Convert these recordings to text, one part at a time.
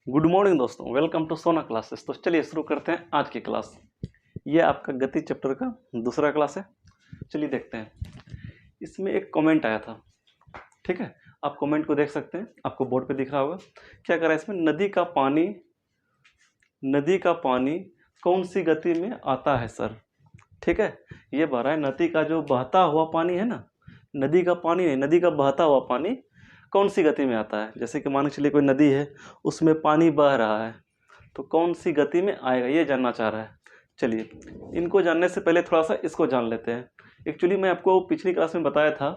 Good morning दोस्तों, welcome to सोना classes. तो चलिए शुरू करते हैं आज की क्लास। ये आपका गति चैप्टर का दूसरा क्लास है। चलिए देखते हैं। इसमें एक कमेंट आया था, ठीक है। आप कमेंट को देख सकते हैं, आपको बोर्ड पे दिख रहा होगा। क्या करा है इसमें, नदी का पानी कौन सी गति में आता है सर, ठीक है। ये भर रहा है नदी का जो बहता हुआ पानी है ना, नदी का पानी नहीं, नदी का बहता हुआ पानी कौन सी गति में आता है। जैसे कि मान के चलिए कोई नदी है, उसमें पानी बह रहा है, तो कौन सी गति में आएगा ये जानना चाह रहा है। चलिए इनको जानने से पहले थोड़ा सा इसको जान लेते हैं। एक्चुअली मैं आपको पिछली क्लास में बताया था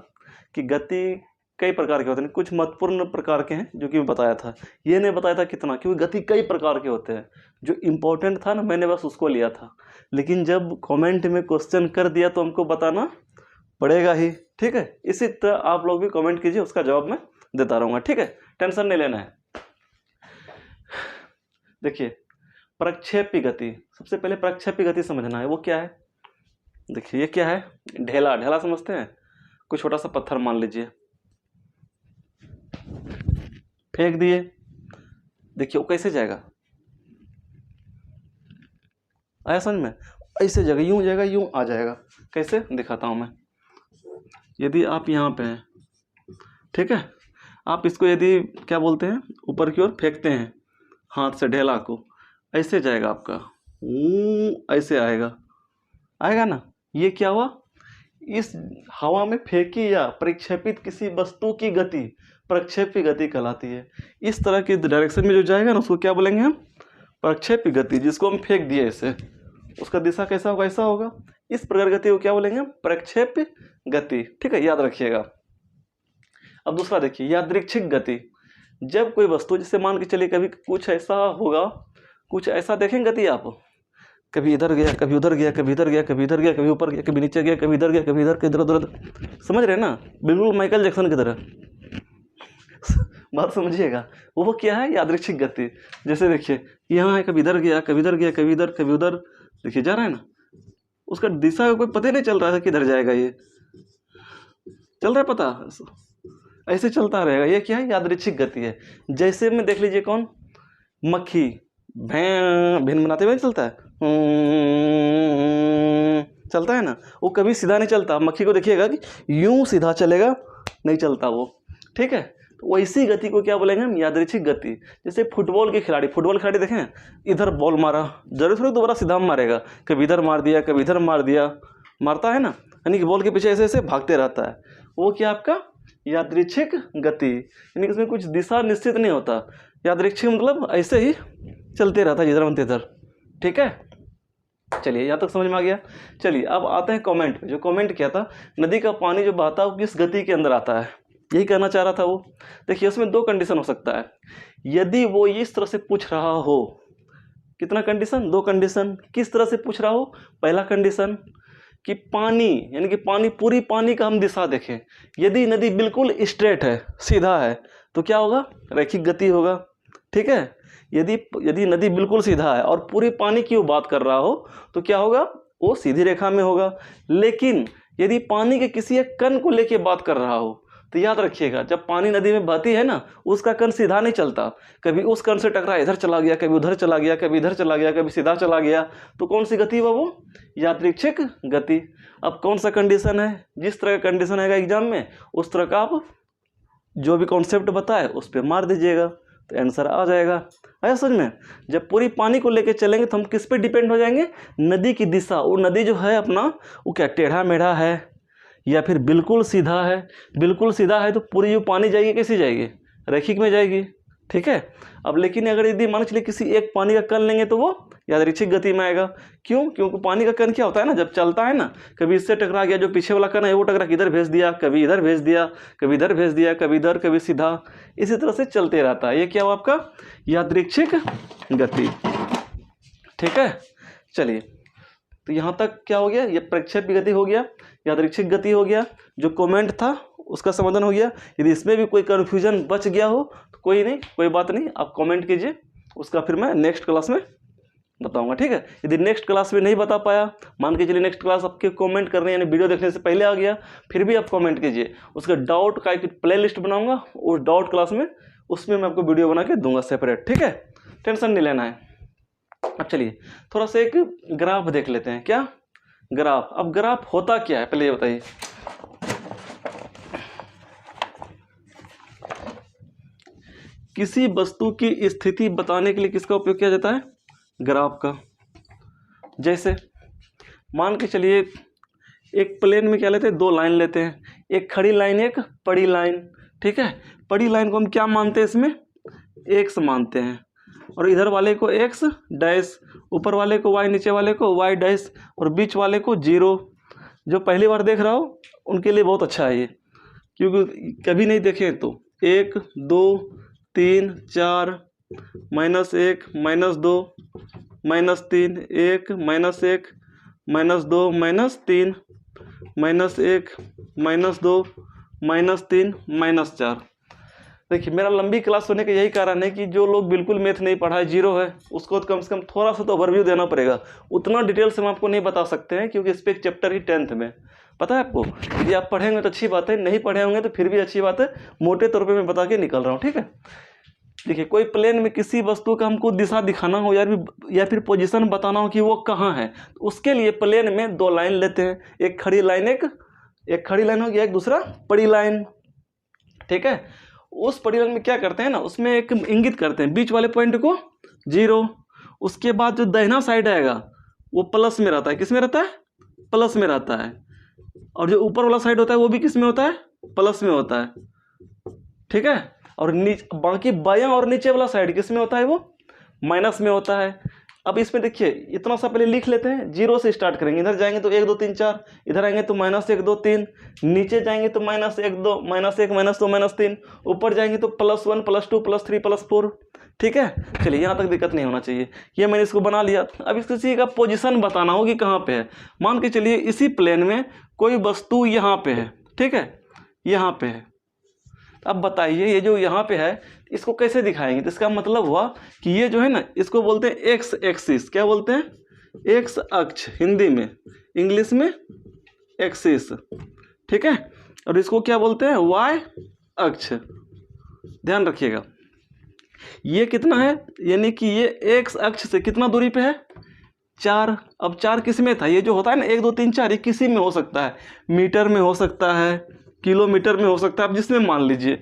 कि गति कई प्रकार के होते हैं, कुछ महत्वपूर्ण प्रकार के हैं जो कि मैं बताया था। ये नहीं बताया था कितना, क्योंकि गति कई प्रकार के होते हैं। जो इम्पोर्टेंट था ना, मैंने बस उसको लिया था, लेकिन जब कमेंट में क्वेश्चन कर दिया तो हमको बताना पड़ेगा ही, ठीक है। इसी तरह आप लोग भी कमेंट कीजिए, उसका जवाब मैं देता रहूँगा, ठीक है। टेंशन नहीं लेना है। देखिए प्रक्षेपी गति, सबसे पहले प्रक्षेपी गति समझना है। वो क्या है, देखिए ये क्या है, ढेला। ढेला समझते हैं, कोई छोटा सा पत्थर मान लीजिए, फेंक दिए, देखिए वो कैसे जाएगा, आया समझ में। ऐसे जाएगा, यूं जाएगा, यूं आ जाएगा। कैसे दिखाता हूं मैं। यदि आप यहाँ पे हैं, ठीक है, आप इसको यदि क्या बोलते हैं, ऊपर की ओर फेंकते हैं हाथ से ढेला को, ऐसे जाएगा आपका, ऐसे आएगा, आएगा ना। ये क्या हुआ, इस हवा में फेंकी या प्रक्षेपित किसी वस्तु की गति प्रक्षेपी गति कहलाती है। इस तरह की डायरेक्शन में जो जाएगा ना, उसको क्या बोलेंगे हम, प्रक्षेपी गति। जिसको हम फेंक दिए ऐसे, उसका दिशा कैसा होगा, ऐसा होगा। इस प्रकार गति को क्या बोलेंगे, प्रक्षेपी गति, ठीक है, याद रखिएगा। अब दूसरा देखिए, यादृच्छिक गति। जब कोई वस्तु, जैसे मान के चलिए कभी कुछ ऐसा होगा, कुछ ऐसा देखेंगे गति आप, कभी इधर गया, कभी उधर गया, कभी इधर गया, कभी इधर गया, कभी ऊपर गया, कभी नीचे गया, कभी इधर गया, कभी इधर, इधर उधर, समझ रहे हैं ना, बिल्कुल माइकल जैक्सन की तरह। बात समझिएगा, वो क्या है, यादृच्छिक गति। जैसे देखिए यहाँ है, कभी इधर गया, कभी इधर गया, कभी इधर, कभी उधर, देखिए जा रहा है ना, उसका दिशा का कोई पता ही नहीं चल रहा है किधर जाएगा। ये चल रहा है पता, ऐसे चलता रहेगा। ये क्या है, यादृच्छिक गति है। जैसे में देख लीजिए, कौन, मक्खी भिन बनाते हुए चलता है, चलता है ना, वो कभी सीधा नहीं चलता। मक्खी को देखिएगा कि यूं सीधा चलेगा, नहीं चलता वो, ठीक है। तो वैसी गति को क्या बोलेंगे हम, यादृच्छिक गति। जैसे फुटबॉल के खिलाड़ी देखें, इधर बॉल मारा, जरूर थोड़ी दोबारा सीधा मारेगा, कभी इधर मार दिया, कभी इधर मार दिया, मारता है ना, यानी कि बॉल के पीछे ऐसे ऐसे भागते रहता है। वो क्या आपका यादृच्छिक गति, यानी कि इसमें कुछ दिशा निश्चित नहीं होता। यादृच्छिक मतलब ऐसे ही चलते रहता है, जिधर मन तिधर, ठीक है। चलिए यहाँ तक समझ में आ गया। चलिए अब आते हैं कमेंट पे। जो कमेंट किया था, नदी का पानी जो बहता है वो किस गति के अंदर आता है, यही कहना चाह रहा था वो। देखिए उसमें दो कंडीशन हो सकता है। यदि वो इस तरह से पूछ रहा हो, कितना कंडीशन, दो कंडीशन। किस तरह से पूछ रहा हो, पहला कंडीशन कि पानी, यानी कि पानी, पूरी पानी का हम दिशा देखें। यदि नदी बिल्कुल स्ट्रेट है, सीधा है, तो क्या होगा, रैखिक गति होगा, ठीक है। यदि नदी बिल्कुल सीधा है और पूरी पानी की वो बात कर रहा हो, तो क्या होगा, वो सीधी रेखा में होगा। लेकिन यदि पानी के किसी एक कण को लेके बात कर रहा हो, तो याद रखिएगा, जब पानी नदी में बहती है ना, उसका कण सीधा नहीं चलता। कभी उस कण से टकरा इधर चला गया, कभी उधर चला गया, कभी इधर चला गया, कभी सीधा चला गया। तो कौन सी गति हुआ, वो यादृच्छिक गति। अब कौन सा कंडीशन है, जिस तरह का कंडीशन आएगा एग्जाम में, उस तरह का आप जो भी कॉन्सेप्ट बताए उस पर मार दीजिएगा, तो आंसर आ जाएगा। है समझ में। जब पूरी पानी को लेके चलेंगे तो हम किस पे डिपेंड हो जाएंगे, नदी की दिशा। वो नदी जो है अपना, वो क्या टेढ़ा मेढ़ा है या फिर बिल्कुल सीधा है। बिल्कुल सीधा है तो पूरी जो पानी जाएगी कैसी जाएगी, रैखिक में जाएगी, ठीक है। अब लेकिन अगर यदि मान चलिए किसी एक पानी का कण लेंगे तो वो यादृच्छिक गति में आएगा। क्यों, क्योंकि पानी का कण क्या होता है ना, जब चलता है ना, कभी इससे टकरा गया, जो पीछे वाला कण है वो टकरा के इधर भेज दिया, कभी इधर भेज दिया, कभी इधर भेज दिया, कभी इधर, कभी सीधा, इसी तरह से चलते रहता है। ये क्या हुआ आपका, यादृच्छिक गति, ठीक है। चलिए तो यहाँ तक क्या हो गया, ये प्रक्षेपी गति हो गया, यादृच्छिक गति हो गया। जो कमेंट था उसका समाधान हो गया। यदि इसमें भी कोई कन्फ्यूजन बच गया हो तो कोई नहीं, कोई बात नहीं, आप कमेंट कीजिए, उसका फिर मैं नेक्स्ट क्लास में बताऊंगा, ठीक है। यदि नेक्स्ट क्लास में नहीं बता पाया, मान के चलिए नेक्स्ट क्लास आपके कमेंट करने यानी वीडियो देखने से पहले आ गया, फिर भी आप कमेंट कीजिए, उसका डाउट का एक प्ले लिस्ट बनाऊंगा, उस डाउट क्लास में उसमें मैं आपको वीडियो बना के दूंगा सेपरेट, ठीक है। टेंशन नहीं लेना है। अब चलिए थोड़ा सा एक ग्राफ देख लेते हैं। क्या ग्राफ? अब ग्राफ होता क्या है पहले ये बताइए। किसी वस्तु की स्थिति बताने के लिए किसका उपयोग किया जाता है? ग्राफ का। जैसे मान के चलिए एक प्लेन में क्या लेते हैं, 2 लाइन लेते हैं, एक खड़ी लाइन एक पड़ी लाइन, ठीक है। पड़ी लाइन को हम क्या मानते हैं, इसमें x मानते हैं, और इधर वाले को x डैश, ऊपर वाले को y, नीचे वाले को y डैश, और बीच वाले को 0। जो पहली बार देख रहा हो उनके लिए बहुत अच्छा है ये, क्योंकि कभी नहीं देखें तो 1 2 3 4 -1 -2 -3 1 -1 -2 -3 -1 -2 -3 -4। देखिए मेरा लंबी क्लास होने का यही कारण है कि जो लोग बिल्कुल मैथ नहीं पढ़ा है, 0 है, उसको तो कम से कम थोड़ा सा तो ओवरव्यू देना पड़ेगा। उतना डिटेल से हम आपको नहीं बता सकते हैं, क्योंकि इस पर एक चैप्टर ही 10th में, पता है आपको। यदि आप पढ़ेंगे तो अच्छी बात है, नहीं पढ़े होंगे तो फिर भी अच्छी बात है। मोटे तौर पर मैं बता के निकल रहा हूँ, ठीक है। देखिए कोई प्लेन में किसी वस्तु का हमको दिशा दिखाना हो या फिर पोजीशन बताना हो कि वो कहाँ है, तो उसके लिए प्लेन में 2 लाइन लेते हैं, एक खड़ी लाइन एक खड़ी लाइन हो गया, एक दूसरा पड़ी लाइन, ठीक है। उस पड़ी लाइन में क्या करते हैं ना, उसमें एक इंगित करते हैं बीच वाले पॉइंट को 0। उसके बाद जो दाहिना साइड आएगा वो प्लस में रहता है। किस में रहता है? प्लस में रहता है। और जो ऊपर वाला साइड होता है वो भी किस में होता है? प्लस में होता है, ठीक है। और बाकी बायां और नीचे वाला साइड किस में होता है? वो माइनस में होता है। अब इसमें देखिए इतना सा पहले लिख लेते हैं, 0 से स्टार्ट करेंगे। इधर जाएंगे तो 1 2 3 4, इधर आएंगे तो -1 2 3, नीचे जाएंगे तो -1 2 -1 -2 -3, ऊपर जाएंगे तो +1 +2 +3 +4, ठीक है। चलिए यहाँ तक दिक्कत नहीं होना चाहिए। ये मैंने इसको बना लिया। अब इसको किसी का पोजीशन बताना होगी कहाँ पे है। मान के चलिए इसी प्लेन में कोई वस्तु यहाँ पे है, ठीक है, यहाँ पे है। अब बताइए ये जो यहाँ पे है इसको कैसे दिखाएंगे? तो इसका मतलब हुआ कि ये जो है ना, इसको बोलते हैं एक्स एक्सिस। क्या बोलते हैं? एक्स अक्ष, हिंदी में, इंग्लिश में एक्सिस, ठीक है। और इसको क्या बोलते हैं? वाई अक्ष। ध्यान रखिएगा ये कितना है, यानी कि ये एक्स अक्ष से कितना दूरी पे है? 4। अब 4 किस में था? ये जो होता है ना 1 2 3 4, ये किसी में हो सकता है, मीटर में हो सकता है, किलोमीटर में हो सकता है, आप जिसमें मान लीजिए,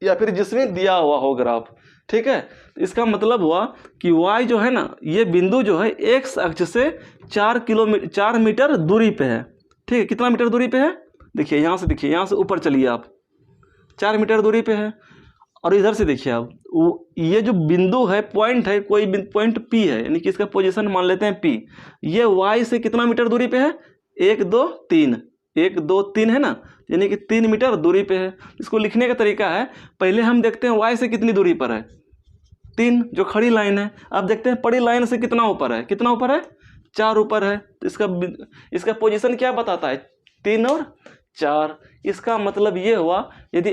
या फिर जिसमें दिया हुआ हो ग्राफ, ठीक है। तो इसका मतलब हुआ कि y जो है ना, ये बिंदु जो है x अक्ष से 4 मीटर दूरी पे है, ठीक है। कितना मीटर दूरी पे है? देखिए यहाँ से, देखिए यहाँ से ऊपर चलिए आप, 4 मीटर दूरी पे है। और इधर से देखिए आप, ये जो बिंदु है, पॉइंट है, कोई पॉइंट P है, यानी कि इसका पोजीशन मान लेते हैं P। ये y से कितना मीटर दूरी पे है? 1 2 3, 1 2 3 है ना, यानी कि 3 मीटर दूरी पे है। इसको लिखने का तरीका है, पहले हम देखते हैं y से कितनी दूरी पर है, 3, जो खड़ी लाइन है। अब देखते हैं पड़ी लाइन से कितना ऊपर है, कितना ऊपर है? 4 ऊपर है। तो इसका पोजीशन क्या बताता है? 3 और 4। इसका मतलब ये हुआ, यदि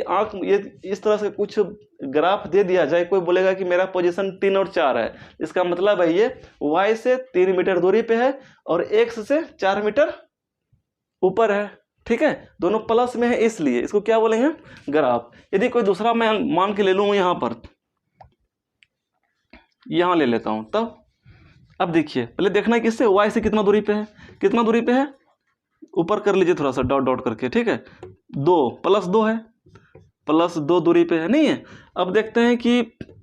इस तरह से कुछ ग्राफ दे दिया जाए, कोई बोलेगा कि मेरा पोजीशन 3 और 4 है, इसका मतलब है ये y से 3 मीटर दूरी पे है और x से 4 मीटर ऊपर है, ठीक है। दोनों प्लस में है, इसलिए इसको क्या बोलेंगे? ग्राफ। यदि कोई दूसरा मैं मान के ले लूँ, यहाँ पर, यहाँ ले लेता हूँ, तब अब देखिए पहले देखना है किससे, y से कितना दूरी पे है, कितना दूरी पे है, ऊपर कर लीजिए थोड़ा सा डॉट डॉट करके, ठीक है। 2 +2 है, +2 दूरी पे है, नहीं है। अब देखते हैं कि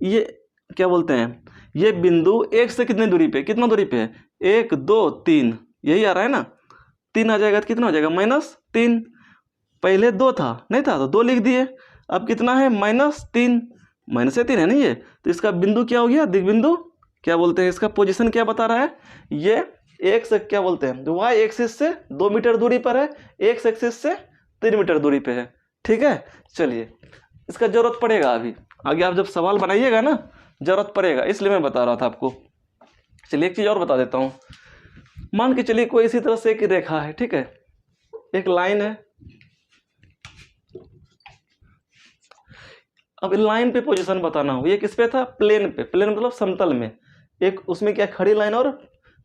ये क्या बोलते हैं, ये बिंदु x से कितनी दूरी पे, कितना दूरी पे है? 1 2 3, यही आ रहा है ना। 3 आ जाएगा तो कितना हो जाएगा? -3। पहले 2 था, नहीं था तो 2 लिख दिए। अब कितना है? -3, -3 है नहीं ये, तो इसका बिंदु क्या हो गया? दिग्बिंदु। क्या बोलते हैं इसका पोजीशन, क्या बता रहा है? ये x क्या बोलते हैं, जो y एक्सिस से 2 मीटर दूरी पर है, x एक्सिस से 3 मीटर दूरी पे है, ठीक है। चलिए इसका जरूरत पड़ेगा, अभी आगे आप जब सवाल बनाइएगा ना जरूरत पड़ेगा, इसलिए मैं बता रहा था आपको। चलिए एक चीज़ और बता देता हूँ। मान के चलिए कोई इसी तरह से एक रेखा है, ठीक है, एक लाइन है। अब लाइन पे पोजीशन बताना हो, ये किस पे था? प्लेन पे। प्लेन मतलब समतल में। एक उसमें क्या, खड़ी लाइन और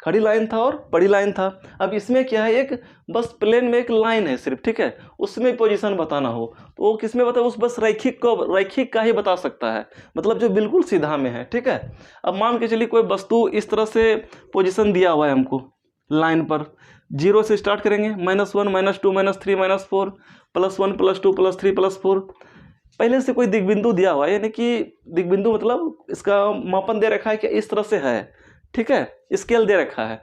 खड़ी लाइन था और बड़ी लाइन था। अब इसमें क्या है, एक बस प्लेन में एक लाइन है सिर्फ, ठीक है, उसमें पोजीशन बताना हो तो वो किस में बता, उस बस रैखिक का ही बता सकता है, मतलब जो बिल्कुल सीधा में है, ठीक है। अब मान के चलिए कोई वस्तु इस तरह से पोजीशन दिया हुआ है हमको लाइन पर, 0 से स्टार्ट करेंगे, -1 -2 -3 -4 +1 +2 +3 +4। पहले से कोई दिग्बिंदु दिया हुआ है, यानी कि दिग्बिंदु मतलब इसका मापन दे रखा है कि इस तरह से है, ठीक है, स्केल दे रखा है।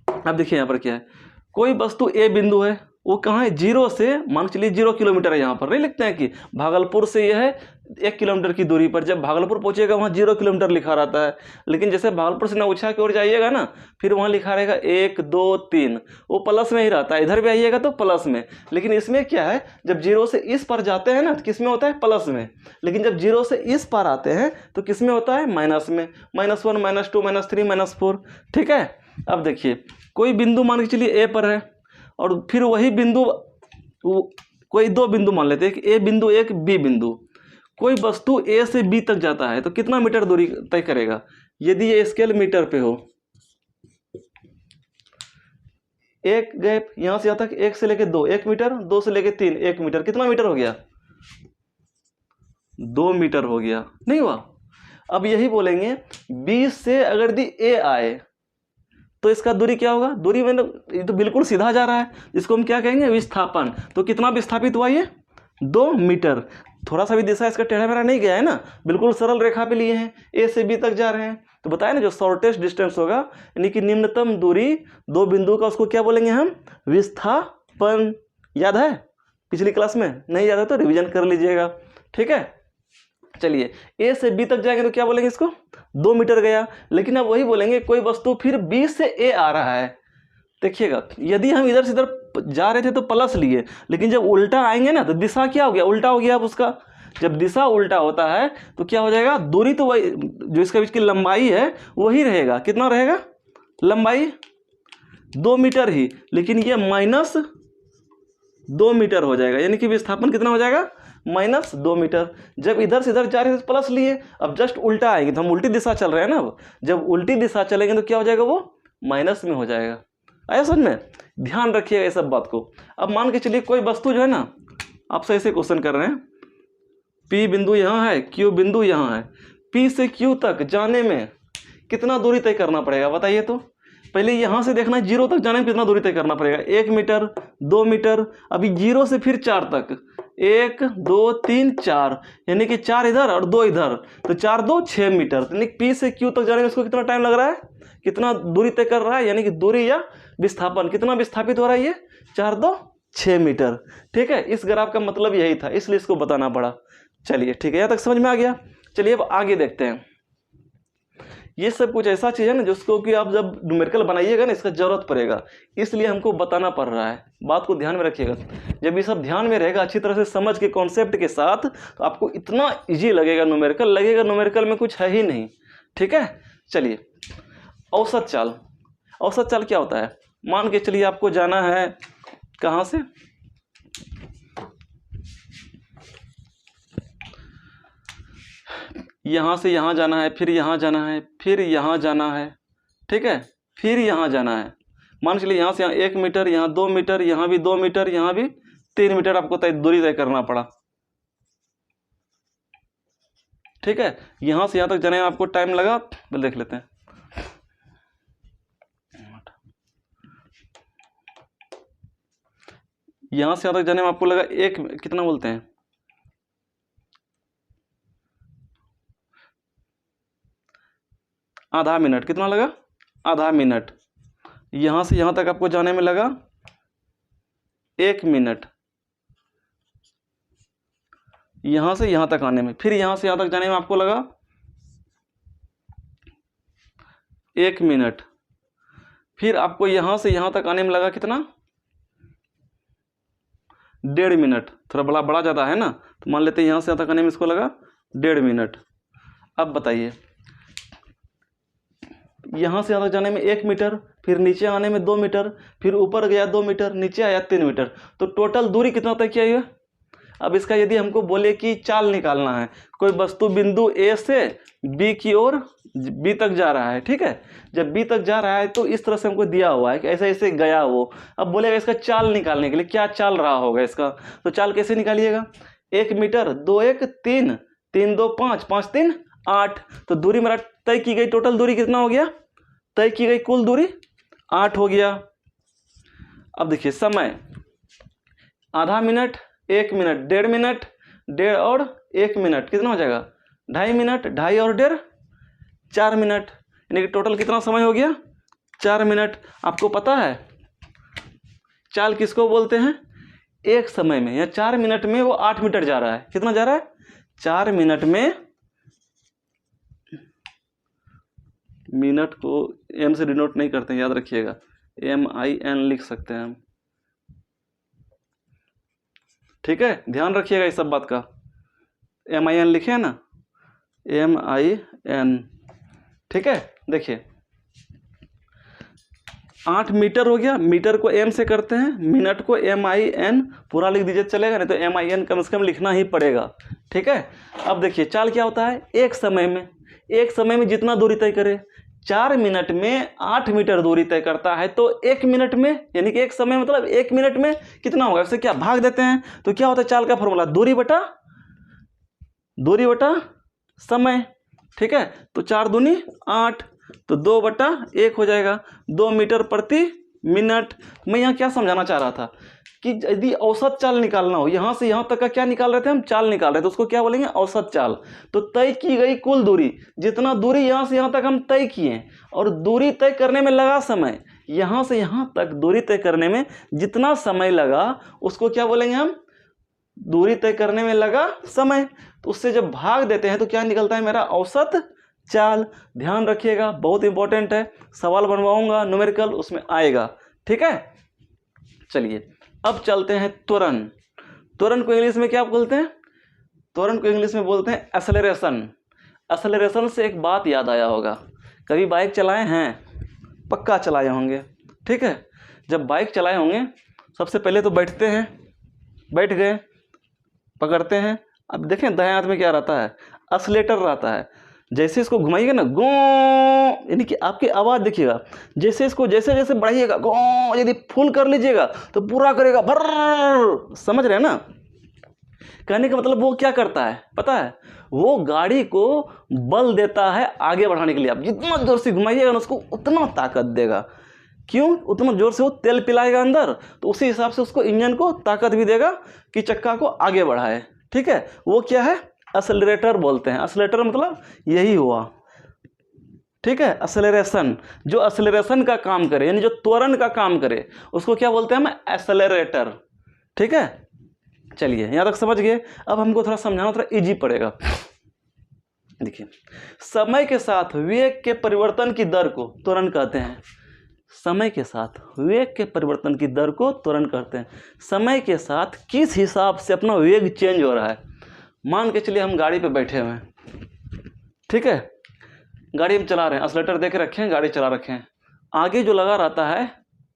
अब देखिए यहाँ पर क्या है, कोई वस्तु ए बिंदु है, वो कहाँ है, 0 से मान चलिए 0 किलोमीटर है, यहाँ पर नहीं लिखते हैं कि भागलपुर से यह है 1 किलोमीटर की दूरी पर, जब भागलपुर पहुँचेगा वहाँ 0 किलोमीटर लिखा रहता है, लेकिन जैसे भागलपुर से नौछा की ओर जाइएगा ना, फिर वहाँ लिखा रहेगा 1 2 3, वो प्लस में ही रहता है, इधर भी आइएगा तो प्लस में। लेकिन इसमें क्या है, जब 0 से इस पर जाते हैं ना तो किस में होता है, प्लस में, लेकिन जब 0 से इस पर आते हैं तो किस में होता है, माइनस में, -1 -2 -3 -4, ठीक है। अब देखिए कोई बिंदु मान के चलिए ए पर है, और फिर वही बिंदु कोई 2 बिंदु मान लेते हैं, एक ए बिंदु एक बी बिंदु। कोई वस्तु ए से बी तक जाता है तो कितना मीटर दूरी तय करेगा, यदि ये स्केल मीटर पे हो, एक गैप यहां से यहां तक 1 से लेके 2 1 मीटर, 2 से लेके 3 1 मीटर, कितना मीटर हो गया, 2 मीटर हो गया, नहीं हुआ। अब यही बोलेंगे बी से अगर दी ए आए तो इसका दूरी क्या होगा, दूरी में ये तो बिल्कुल सीधा जा रहा है, इसको हम क्या कहेंगे, विस्थापन। तो कितना विस्थापित हुआ ये, 2 मीटर। थोड़ा सा भी दिशा इसका टेढ़ा मेढ़ा नहीं गया है ना, बिल्कुल सरल रेखा पे लिए हैं, ए से बी तक जा रहे हैं। तो बताया ना जो शॉर्टेस्ट डिस्टेंस होगा, यानी कि निम्नतम दूरी 2 बिंदु का, उसको क्या बोलेंगे हम, विस्थापन। याद है पिछली क्लास में, नहीं याद है तो रिविजन कर लीजिएगा, ठीक है। चलिए ए से बी तक जाएंगे तो क्या बोलेंगे, इसको 2 मीटर गया। लेकिन अब वही बोलेंगे कोई वस्तु फिर बी से ए आ रहा है, देखिएगा यदि हम इधर से इधर जा रहे थे तो प्लस लिए, लेकिन जब उल्टा आएंगे ना तो दिशा क्या हो गया, उल्टा हो गया। अब उसका जब दिशा उल्टा होता है तो क्या हो जाएगा, दूरी तो वही, जो इसके बीच की लंबाई है वही रहेगा, कितना रहेगा, लंबाई 2 मीटर ही, लेकिन ये -2 मीटर हो जाएगा, यानी कि विस्थापन कितना हो जाएगा, -2 मीटर। जब इधर से इधर जा रहे थे तो प्लस लिए, अब जस्ट उल्टा आएंगे तो हम उल्टी दिशा चल रहे हैं ना, अब जब उल्टी दिशा चलेंगे तो क्या हो जाएगा, वो माइनस में हो जाएगा। आया समझ में, ध्यान रखिएगा ये सब बात को। अब मान के चलिए कोई वस्तु जो है ना, आपसे ऐसे क्वेश्चन कर रहे हैं, P बिंदु यहाँ है, Q बिंदु यहाँ है, P से Q तक जाने में कितना दूरी तय करना पड़ेगा बताइए। तो पहले यहाँ से देखना है 0 तक जाने में कितना दूरी तय करना पड़ेगा, 1 मीटर 2 मीटर, अभी 0 से फिर 4 तक, 1 2 3 4, यानी कि 4 इधर और 2 इधर, तो 4 2 6 मीटर। यानी P से Q तक जाने में इसको कितना टाइम लग रहा है, कितना दूरी तय कर रहा है, यानी कि दूरी या विस्थापन कितना विस्थापित हो रहा है, ये 4 2 6 मीटर, ठीक है। इस ग्राफ का मतलब यही था, इसलिए इसको बताना पड़ा। चलिए ठीक है, यहाँ तक समझ में आ गया। चलिए अब आगे देखते हैं। ये सब कुछ ऐसा चीज़ है ना जिसको कि आप जब न्यूमेरिकल बनाइएगा ना, इसका जरूरत पड़ेगा, इसलिए हमको बताना पड़ रहा है। बात को ध्यान में रखिएगा, जब ये सब ध्यान में रहेगा अच्छी तरह से समझ के कॉन्सेप्ट के साथ, तो आपको इतना इजी लगेगा न्यूमेरिकल, लगेगा न्यूमेरिकल में कुछ है ही नहीं, ठीक है। चलिए औसत चाल, औसत चाल क्या होता है, मान के चलिए आपको जाना है कहाँ से, यहाँ से यहाँ जाना है, फिर यहाँ जाना है, फिर यहाँ जाना है, ठीक है, फिर यहाँ जाना है। मान चलिए यहाँ से यहाँ 1 मीटर, यहाँ 2 मीटर, यहाँ भी 2 मीटर, यहाँ भी 3 मीटर आपको दूरी तय करना पड़ा, ठीक है। यहाँ से यहाँ तक जाने में आपको टाइम लगा, देख लेते हैं, यहाँ से यहाँ तक जाने में आपको लगा कितना बोलते हैं, आधा मिनट। कितना लगा, आधा मिनट। यहाँ से यहाँ तक आपको जाने में लगा 1 मिनट, यहाँ से यहाँ तक आने में, फिर यहाँ से यहाँ तक जाने में आपको लगा 1 मिनट, फिर आपको यहाँ से यहाँ तक आने में लगा कितना, 1.5 मिनट। थोड़ा बड़ा ज़्यादा है ना, तो मान लेते हैं यहाँ से यहाँ तक आने में इसको लगा 1.5 मिनट। अब बताइए, यहाँ से यहाँ तक जाने में 1 मीटर, फिर नीचे आने में 2 मीटर, फिर ऊपर गया 2 मीटर, नीचे आया 3 मीटर, तो टोटल दूरी कितना तय किया है। अब इसका यदि हमको बोले कि चाल निकालना है, कोई वस्तु बिंदु ए से बी की ओर बी तक जा रहा है, ठीक है। जब बी तक जा रहा है तो इस तरह से हमको दिया हुआ है कि ऐसे ऐसे गया वो। अब बोलेगा इसका चाल निकालने के लिए, क्या चाल रहा होगा इसका, तो चाल कैसे निकालिएगा, 1 मीटर, 2 1 3, 3 2 5, 5 3 8, तो दूरी मेरा तय की गई, टोटल दूरी कितना हो गया, तय की गई कुल दूरी 8 हो गया। अब देखिए समय, आधा मिनट, 1 मिनट, 1.5 मिनट, 1.5 और 1 मिनट कितना हो जाएगा, 2.5 मिनट, 2.5 और 1.5 4 मिनट, यानी कि टोटल कितना समय हो गया, 4 मिनट। आपको पता है चाल किसको बोलते हैं, एक समय में या 4 मिनट में वो 8 मीटर जा रहा है, कितना जा रहा है, 4 मिनट में, मिनट को एम से डिनोट नहीं करते हैं, याद रखिएगा, MIN लिख सकते हैं हम, ठीक है, ध्यान रखिएगा इस सब बात का। MIN लिखे है ना, MIN, ठीक है। देखिए 8 मीटर हो गया, मीटर को M से करते हैं, मिनट को MIN पूरा लिख दीजिए चलेगा, नहीं तो MIN कम से कम लिखना ही पड़ेगा, ठीक है। अब देखिए चाल क्या होता है, एक समय में जितना दूरी तय करे, 4 मिनट में 8 मीटर दूरी तय करता है, तो 1 मिनट में, यानी कि एक समय मतलब 1 मिनट में कितना होगा, इससे क्या भाग देते हैं, तो क्या होता है चाल का फॉर्मूला, दूरी बटा समय, ठीक है। तो 4 दूनी 8, तो 2/1 हो जाएगा, 2 मीटर प्रति मिनट। मैं यहाँ क्या समझाना चाह रहा था कि यदि औसत चाल निकालना हो, यहाँ से यहाँ तक का क्या निकाल रहे थे हम, चाल निकाल रहे थे, तो उसको क्या बोलेंगे, औसत चाल। तो तय की गई कुल दूरी, जितना दूरी यहाँ से यहाँ तक हम तय किए, और दूरी तय करने में लगा समय, यहाँ से यहाँ तक दूरी तय करने में जितना समय लगा उसको क्या बोलेंगे हम, दूरी तय करने में लगा समय। तो उससे जब भाग देते हैं तो क्या निकलता है मेरा, औसत चाल। ध्यान रखिएगा, बहुत इंपॉर्टेंट है, सवाल बनवाऊंगा न्यूमेरिकल, उसमें आएगा, ठीक है। चलिए अब चलते हैं त्वरण। त्वरण को इंग्लिश में क्या बोलते हैं, त्वरण को इंग्लिश में बोलते हैं एक्सेलरेशन। एक्सेलरेशन से एक बात याद आया होगा, कभी बाइक चलाए हैं, पक्का चलाए होंगे, ठीक है। जब बाइक चलाए होंगे सबसे पहले तो बैठते हैं, बैठ गए, पकड़ते हैं। अब देखें दाएं हाथ में क्या रहता है, एक्सेलेरेटर रहता है। जैसे इसको घुमाइएगा ना, गो, यानी कि आपकी आवाज़ देखिएगा, जैसे इसको जैसे जैसे बढ़ाइएगा, गो, यदि फुल कर लीजिएगा तो पूरा करेगा भर, समझ रहे हैं ना। कहने का मतलब वो क्या करता है पता है, वो गाड़ी को बल देता है आगे बढ़ाने के लिए। आप जितना जोर से घुमाइएगा ना उसको उतना ताकत देगा। क्यों, उतना जोर से वो तेल पिलाएगा अंदर, तो उसी हिसाब से उसको इंजन को ताकत भी देगा कि चक्का को आगे बढ़ाए, ठीक है। वो क्या है, एक्सेलरेटर बोलते हैं। एक्सेलरेटर मतलब यही हुआ, ठीक है। एक्सेलरेशन, जो एक्सेलरेशन का काम करे, यानी जो त्वरण का काम करे, उसको क्या बोलते हैं हम, एक्सेलरेटर, ठीक है। चलिए यहाँ तक समझ गए। अब हमको थोड़ा समझाना थोड़ा इजी पड़ेगा। देखिए समय के साथ वेग के परिवर्तन की दर को त्वरण कहते हैं। समय के साथ वेग के परिवर्तन की दर को त्वरण कहते हैं। समय के साथ किस हिसाब से अपना वेग चेंज हो रहा है। मान के चलिए हम गाड़ी पे बैठे हुए हैं, ठीक है, गाड़ी हम चला रहे हैं, एक्सेलरेटर दे के रखे हैं, गाड़ी चला रखे हैं। आगे जो लगा रहता है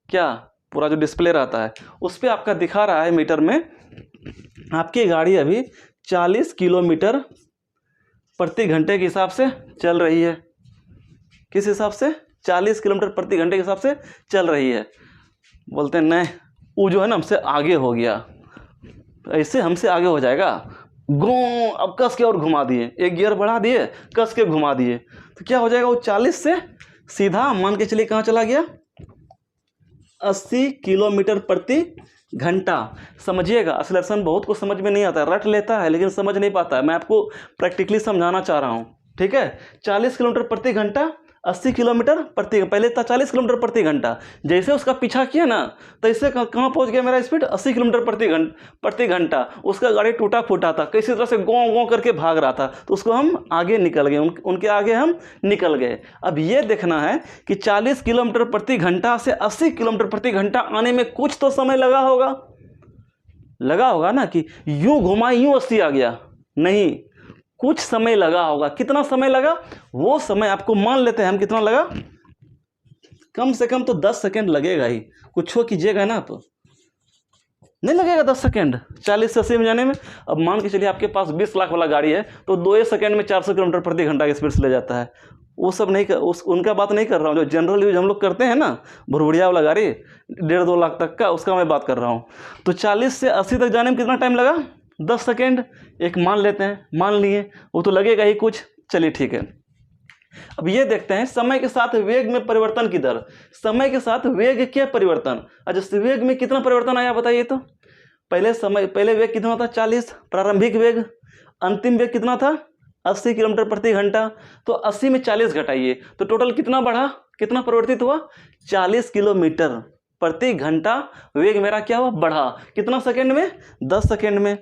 क्या, पूरा जो डिस्प्ले रहता है उस पर आपका दिखा रहा है मीटर में, आपकी गाड़ी अभी 40 किलोमीटर प्रति घंटे के हिसाब से चल रही है। किस हिसाब से, 40 किलोमीटर प्रति घंटे के हिसाब से चल रही है। बोलते हैं नहीं, वो जो है ना हमसे आगे हो गया, ऐसे हमसे आगे हो जाएगा, गो, अब कस के और घुमा दिए, एक गियर बढ़ा दिए, कस के घुमा दिए, तो क्या हो जाएगा, वो 40 से सीधा मान के चलिए कहाँ चला गया, 80 किलोमीटर प्रति घंटा। समझिएगा, एक्सेलरेशन बहुत को समझ में नहीं आता, रट लेता है लेकिन समझ नहीं पाता है। मैं आपको प्रैक्टिकली समझाना चाह रहा हूँ, ठीक है। 40 किलोमीटर प्रति घंटा, 80 किलोमीटर प्रति, पहले था 40 किलोमीटर प्रति घंटा, जैसे उसका पीछा किया ना तो इससे कहाँ पहुँच गया मेरा स्पीड, 80 किलोमीटर प्रति घंटा। उसका गाड़ी टूटा फूटा था, किसी तरह से गों गों करके भाग रहा था, तो उसको हम आगे निकल गए, उनके आगे हम निकल गए। अब ये देखना है कि 40 किलोमीटर प्रति घंटा से 80 किलोमीटर प्रति घंटा आने में कुछ तो समय लगा होगा ना, कि यूँ घुमा यूँ 80 आ गया, नहीं, कुछ समय लगा होगा। कितना समय लगा, वो समय आपको मान लेते हैं हम, कितना लगा, कम से कम तो 10 सेकेंड लगेगा ही। कुछ हो कीजिएगा ना आप, नहीं लगेगा 10 सेकेंड 40 से 80 में जाने में। अब मान के चलिए आपके पास 20 लाख वाला गाड़ी है तो 2 सेकेंड में 400 किलोमीटर प्रति घंटा की स्पीड से ले जाता है। वो सब नहीं उनका बात नहीं कर रहा हूँ, जो जनरल यूज हम लोग करते हैं ना, भुरभुरिया वाला गाड़ी 1.5-2 लाख तक का, उसका मैं बात कर रहा हूँ। तो 40 से 80 तक जाने में कितना टाइम लगा? 10 सेकेंड। एक मान लेते हैं, मान लिए, वो तो लगेगा ही कुछ। चलिए ठीक है। अब ये देखते हैं समय के साथ वेग में परिवर्तन की दर। समय के साथ वेग के परिवर्तन, अच्छा वेग में कितना परिवर्तन आया बताइए तो। पहले वेग कितना था? 40 प्रारंभिक वेग। अंतिम वेग कितना था? 80 किलोमीटर प्रति घंटा। तो 80 में 40 घटाइए तो टोटल कितना बढ़ा, कितना परिवर्तित हुआ? 40 किलोमीटर प्रति घंटा वेग मेरा क्या हुआ? बढ़ा। कितना सेकेंड में? 10 सेकेंड में।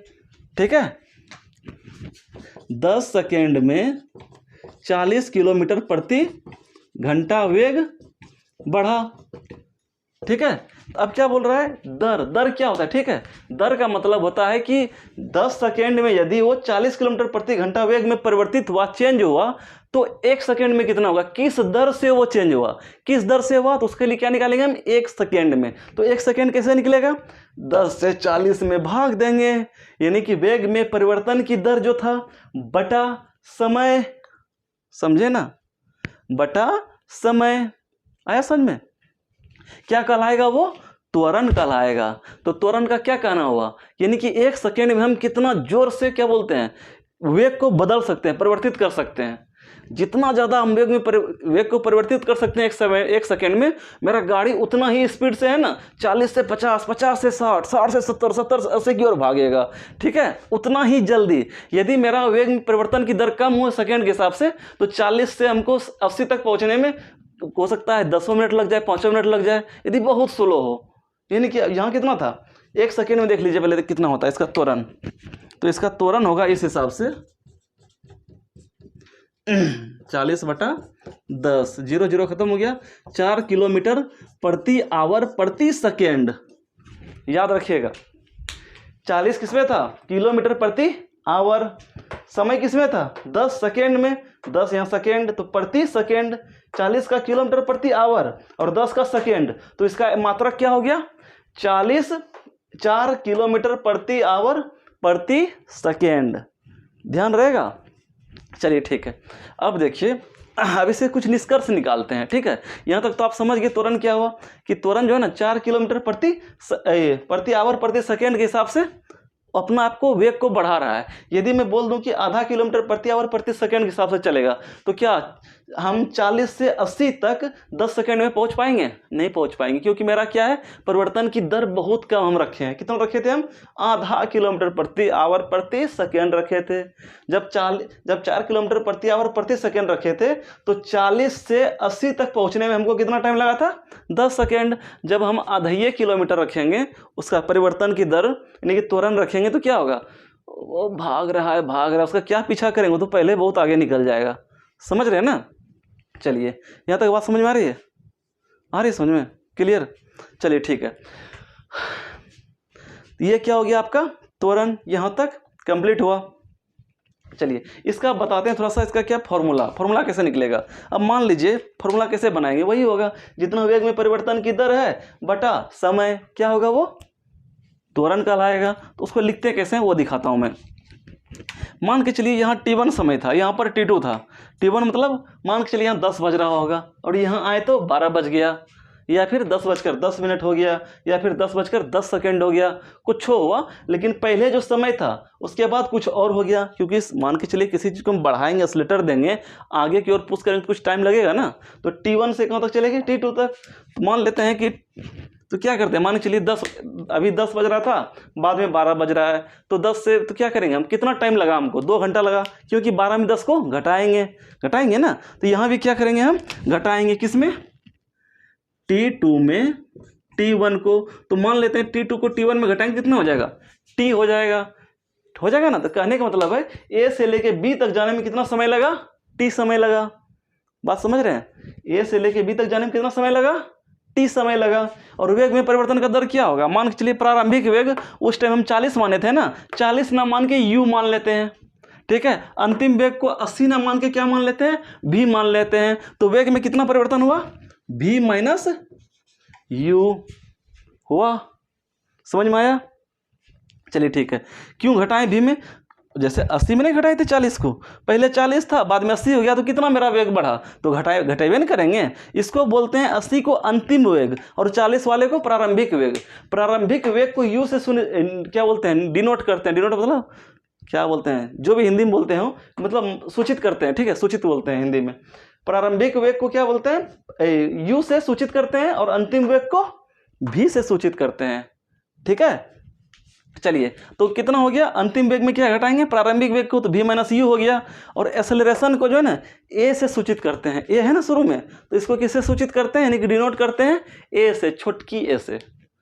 ठीक है, 10 सेकेंड में 40 किलोमीटर प्रति घंटा वेग बढ़ा। ठीक है, अब क्या बोल रहा है? दर क्या होता है? ठीक है, दर का मतलब होता है कि 10 सेकेंड में यदि वो 40 किलोमीटर प्रति घंटा वेग में परिवर्तित हुआ, चेंज हुआ, तो 1 सेकेंड में कितना होगा? किस दर से वो चेंज हुआ, किस दर से हुआ, तो उसके लिए क्या निकालेंगे हम? 1 सेकेंड में। तो 1 सेकेंड कैसे निकलेगा? 10 से 40 में भाग देंगे, यानी कि वेग में परिवर्तन की दर जो था बटा समय, समझे ना, बटा समय। आया समझ में? क्या कहलाएगा वो? त्वरण कहलाएगा। तो त्वरण का क्या कहना हुआ? यानी कि 1 सेकेंड में हम कितना जोर से क्या बोलते हैं, वेग को बदल सकते हैं, परिवर्तित कर सकते हैं। जितना ज़्यादा हम वेग को परिवर्तित कर सकते हैं 1 सेकेंड में, मेरा गाड़ी उतना ही स्पीड से है ना 40 से 50, 50 से 60, 60 से 70, 70 से 80 की ओर भागेगा। ठीक है, उतना ही जल्दी। यदि मेरा वेग में परिवर्तन की दर कम हो सेकेंड के हिसाब से, तो 40 से हमको 80 तक पहुँचने में हो सकता है 10 मिनट लग जाए, 5 मिनट लग जाए, यदि बहुत स्लो हो। यानी कि यहाँ कितना था? 1 सेकेंड में देख लीजिए पहले कितना होता है इसका त्वरण। तो इसका त्वरण होगा इस हिसाब से 40/10, 0 0 खत्म हो गया, 4 किलोमीटर प्रति आवर प्रति सेकेंड। याद रखिएगा, 40 किसमें था? किलोमीटर प्रति आवर। समय किसमें था? 10 सेकेंड में। 10 यहाँ सेकेंड, तो प्रति सेकेंड। 40 का किलोमीटर प्रति आवर और 10 का सेकेंड, तो इसका मात्रक क्या हो गया? 4 किलोमीटर प्रति आवर प्रति सेकेंड। ध्यान रहेगा? चलिए ठीक है। अब देखिए, अब इसे कुछ निष्कर्ष निकालते हैं। ठीक है, यहाँ तक तो आप समझ गए त्वरण क्या हुआ, कि त्वरण जो है ना 4 किलोमीटर प्रति आवर प्रति सेकेंड के हिसाब से अपना आपको वेग को बढ़ा रहा है। यदि मैं बोल दूं कि आधा किलोमीटर प्रति आवर प्रति सेकेंड के हिसाब से चलेगा, तो क्या हम 40 से 80 तक 10 सेकेंड में पहुंच पाएंगे? नहीं पहुंच पाएंगे, क्योंकि मेरा क्या है, परिवर्तन की दर बहुत कम हम रखे हैं। कितना रखे थे हम? आधा किलोमीटर प्रति आवर प्रति सेकेंड रखे थे। जब 4 किलोमीटर प्रति आवर प्रति सेकेंड रखे थे, तो 40 से 80 तक पहुंचने में हमको कितना टाइम लगा था? 10 सेकेंड। जब हम आधा किलोमीटर रखेंगे, उसका परिवर्तन की दर यानी कि त्वरण रखेंगे, तो क्या होगा? वो भाग रहा है, उसका क्या पीछा करेंगे? तो पहले बहुत आगे निकल जाएगा। समझ रहे हैं ना? चलिए, यहाँ तक बात समझ में आ रही है? आ रही है समझ में? क्लियर? चलिए ठीक है। ये क्या हो गया आपका त्वरण, यहाँ तक कंप्लीट हुआ। चलिए इसका बताते हैं थोड़ा सा, इसका क्या फॉर्मूला कैसे निकलेगा। अब मान लीजिए फॉर्मूला कैसे बनाएंगे, वही होगा जितना वेग में परिवर्तन की दर है बटा समय, क्या होगा? वो त्वरण कहलाएगा। तो उसको लिखते कैसे हैं वो दिखाता हूं मैं। मान के चलिए यहाँ t1 समय था, यहाँ पर t2 था। t1 मतलब मान के चलिए यहाँ 10 बज रहा होगा और यहाँ आए तो 12 बज गया, या फिर 10:10 हो गया, या फिर 10:10 हो गया, कुछ हुआ। लेकिन पहले जो समय था उसके बाद कुछ और हो गया, क्योंकि मान के चलिए किसी चीज़ को हम बढ़ाएंगे, एक्सीलरेटर देंगे, आगे की ओर पुश करेंगे, कुछ टाइम लगेगा ना। तो t1 से कहाँ तक चलेगी? t2 तक। तो मान लेते हैं कि, तो क्या करते हैं, मान के चलिए अभी 10 बज रहा था, बाद में 12 बज रहा है, तो 10 से तो क्या करेंगे हम, कितना टाइम लगा हमको? 2 घंटा लगा, क्योंकि 12 में 10 को घटाएंगे ना। तो यहाँ भी क्या करेंगे हम? घटाएंगे। किस में? t2 में t1 को। तो मान लेते हैं t2 को t1 में घटाएंगे, कितना हो जाएगा? t हो जाएगा ना। तो कहने का मतलब है a से लेके b तक जाने में कितना समय लगा? t समय लगा। बात समझ रहे हैं? a से लेके b तक जाने में कितना समय लगा? t समय लगा। और वेग में परिवर्तन का दर क्या होगा? मान के चलिए प्रारंभिक वेग उस टाइम हम 40 माने थे ना, 40 ना मान के u मान लेते हैं। ठीक है, अंतिम वेग को 80 ना मान के क्या मान लेते हैं? v मान लेते हैं। तो वेग में कितना परिवर्तन हुआ? v - u हुआ। समझ में आया? चलिए ठीक है, क्यों घटाएं भी में? जैसे 80 में नहीं घटाए थे 40 को, पहले 40 था बाद में 80 हो गया, तो कितना मेरा वेग बढ़ा, तो घटाए नहीं करेंगे। इसको बोलते हैं 80 को अंतिम वेग और 40 वाले को प्रारंभिक वेग। प्रारंभिक वेग को यू से क्या बोलते हैं, डिनोट करते हैं। डिनोट मतलब क्या बोलते हैं, जो भी हिंदी में बोलते हो, मतलब सूचित करते हैं, ठीक है, सूचित बोलते हैं हिंदी में। प्रारंभिक वेग को क्या बोलते हैं, यू से सूचित करते हैं, और अंतिम वेग को भी से सूचित करते हैं, ठीक है। चलिए, तो कितना हो गया, अंतिम वेग में क्या घटाएंगे, प्रारंभिक वेग को, तो v माइनस यू हो गया। और एक्सेलरेशन को जो है ना a से सूचित करते हैं, a है ना शुरू में, तो इसको किससे सूचित करते हैं, यानी कि डिनोट करते हैं a से, छोटकी a से।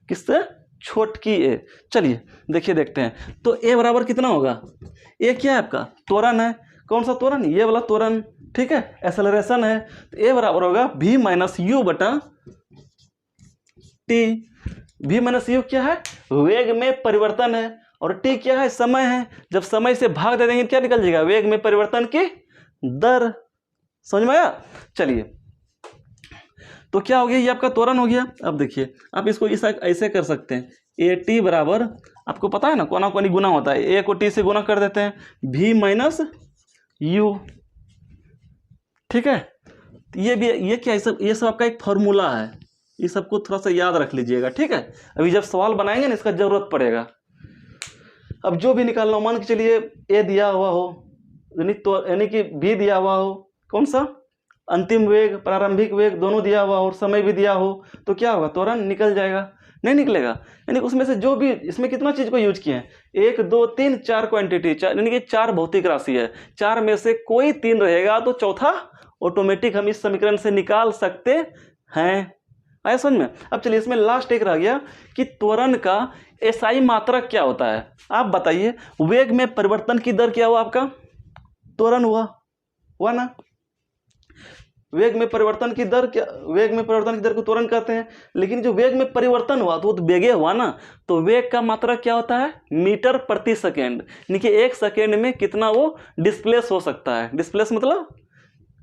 किससे, छोटकी a। चलिए देखिए, देखते हैं, तो a बराबर कितना होगा, a क्या है आपका, त्वरण है। कौन सा त्वरण, ये वाला त्वरण, ठीक है, एक्सेलरेशन है। तो a बराबर होगा v माइनस यू बटा t। v माइनस यू क्या है, वेग में परिवर्तन है, और t क्या है, समय है। जब समय से भाग दे देंगे क्या निकल जाएगा, वेग में परिवर्तन की दर। समझ में आया। चलिए, तो क्या हो गया, ये आपका त्वरण हो गया। अब देखिए, आप इसको ऐसे कर सकते हैं, ए टी बराबर, आपको पता है ना कोना कोनी गुना होता है, ए को टी से गुना कर देते हैं, v माइनस यू, ठीक है। ये भी, ये क्या है, ये सब आपका एक फॉर्मूला है, ये सबको थोड़ा सा याद रख लीजिएगा, ठीक है। अभी जब सवाल बनाएंगे ना, इसका जरूरत पड़ेगा। अब जो भी निकालना हो, मान के चलिए ए दिया हुआ हो, यानी कि बी दिया हुआ हो, कौन सा, अंतिम वेग, प्रारंभिक वेग दोनों दिया हुआ हो, और समय भी दिया हो, तो क्या होगा, त्वरण निकल जाएगा, नहीं निकलेगा। यानी उसमें से जो भी, इसमें कितना चीज़ को यूज किए हैं, 1 2 3 4 क्वांटिटी, यानी कि 4 भौतिक राशि है, 4 में से कोई 3 रहेगा तो चौथा ऑटोमेटिक हम इस समीकरण से निकाल सकते हैं। आया समझ में। अब चलिए, इसमें लास्ट एक रह गया कि त्वरण का एसआई मात्रक क्या होता है। आप बताइए, वेग में परिवर्तन की दर क्या हुआ आपका, त्वरण हुआ ना। वेग में परिवर्तन की दर क्या, वेग में परिवर्तन की दर को त्वरण कहते हैं। लेकिन जो वेग में परिवर्तन हुआ तो वो तो वेगे हुआ ना, तो वेग का मात्रक क्या होता है, मीटर प्रति सेकेंड, यानी कि 1 सेकेंड में कितना वो डिस्प्लेस हो सकता है। डिस्प्लेस मतलब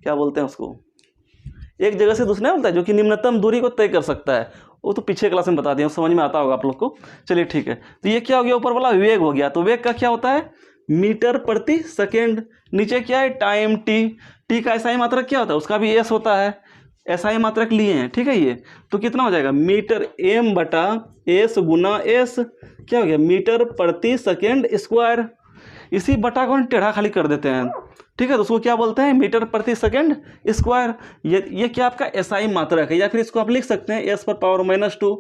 क्या बोलते हैं उसको, एक जगह से दूसरे बोलता है, जो कि निम्नतम दूरी को तय कर सकता है। वो तो पीछे क्लास में बता दिया, समझ में आता होगा आप लोग को। चलिए ठीक है, तो ये क्या हो गया, ऊपर वाला वेग हो गया, तो वेग का क्या होता है, मीटर प्रति सेकेंड। नीचे क्या है, टाइम टी का एसआई मात्रक क्या होता है, उसका भी एस होता है, एसआई मात्रक लिए हैं, ठीक है। ये तो कितना हो जाएगा, मीटर एम बटा एस गुना एस, क्या हो गया, मीटर प्रति सेकेंड स्क्वायर। इसी बटा को हम टेढ़ा खाली कर देते हैं, ठीक है, तो उसको क्या बोलते हैं, मीटर प्रति सेकेंड स्क्वायर। ये क्या आपका एसआई मात्रक है, या फिर इसको आप लिख सकते हैं एस पर पावर -2।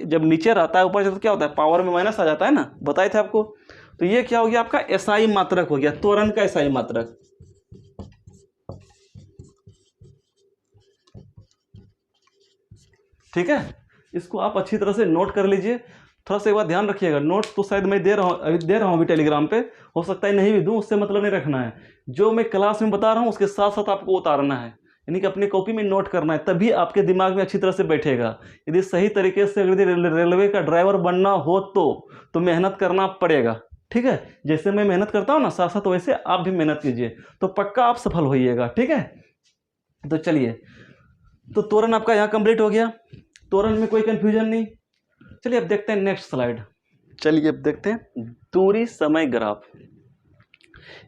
जब नीचे रहता है, ऊपर तो क्या होता है, पावर में माइनस आ जाता है ना, बताए थे आपको। तो ये क्या हो गया, आपका एसआई मात्रक हो गया, त्वरण का एसआई मात्रक, ठीक है। इसको आप अच्छी तरह से नोट कर लीजिए। थोड़ा सा एक बार ध्यान रखिएगा, नोट्स तो शायद मैं दे रहा हूँ अभी टेलीग्राम पे, हो सकता है नहीं भी दूँ, उससे मतलब नहीं रखना है। जो मैं क्लास में बता रहा हूँ उसके साथ साथ आपको उतारना है, यानी कि अपनी कॉपी में नोट करना है, तभी आपके दिमाग में अच्छी तरह से बैठेगा। यदि सही तरीके से यदि रेलवे का ड्राइवर बनना हो तो मेहनत करना पड़ेगा, ठीक है। जैसे मैं मेहनत करता हूँ ना, साथ साथ वैसे आप भी मेहनत कीजिए, तो पक्का आप सफल होइएगा, ठीक है। तो चलिए, तो त्वरण आपका यहाँ कंप्लीट हो गया, त्वरण में कोई कंफ्यूजन नहीं। चलिए अब देखते हैं नेक्स्ट स्लाइड। चलिए अब देखते हैं दूरी समय ग्राफ।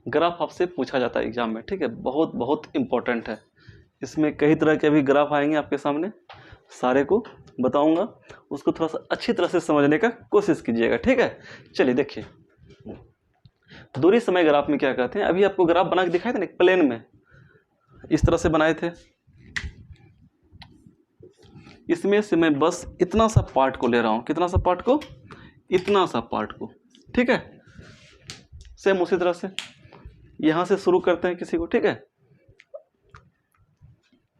ग्राफ आपसे पूछा जाता है एग्जाम में, ठीक है, बहुत बहुत इंपॉर्टेंट है। इसमें कई तरह के भी ग्राफ आएंगे आपके सामने, सारे को बताऊंगा, उसको थोड़ा सा अच्छी तरह से समझने का कोशिश कीजिएगा, ठीक है। चलिए देखिए, दूरी समय ग्राफ में क्या कहते हैं, अभी आपको ग्राफ बना के दिखाए थे ना प्लेन में, इस तरह से बनाए थे। इसमें से मैं बस इतना सा पार्ट को ले रहा हूँ, कितना सा पार्ट को, इतना सा पार्ट को, ठीक है। सेम उसी तरह से यहाँ से शुरू करते हैं किसी को, ठीक है।